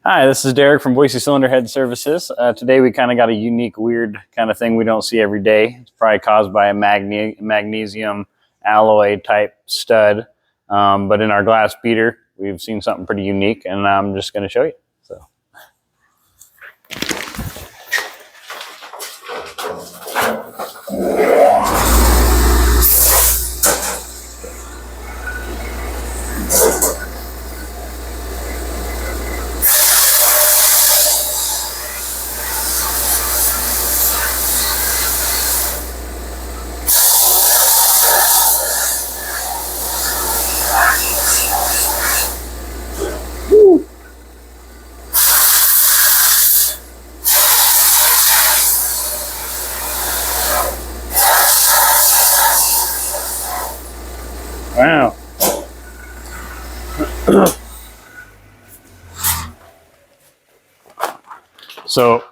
Hi, this is Derek from Boise Cylinder Head Services. Today we kind of got a unique, weird kind of thing we don't see every day. It's probably caused by a magnesium alloy type stud. But in our glass beater, we've seen something pretty unique, and I'm just going to show you. So. Wow. So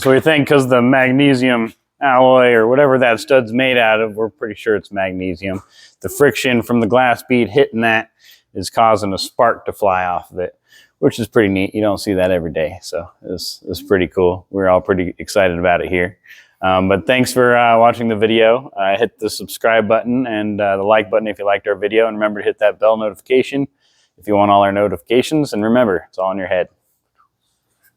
we think because the magnesium alloy or whatever that stud's made out of, we're pretty sure it's magnesium. The friction from the glass bead hitting that is causing a spark to fly off of it, which is pretty neat. You don't see that every day. So it's pretty cool. We're all pretty excited about it here. But thanks for watching the video. Hit the subscribe button and the like button if you liked our video. And remember to hit that bell notification if you want all our notifications. And remember, it's all in your head.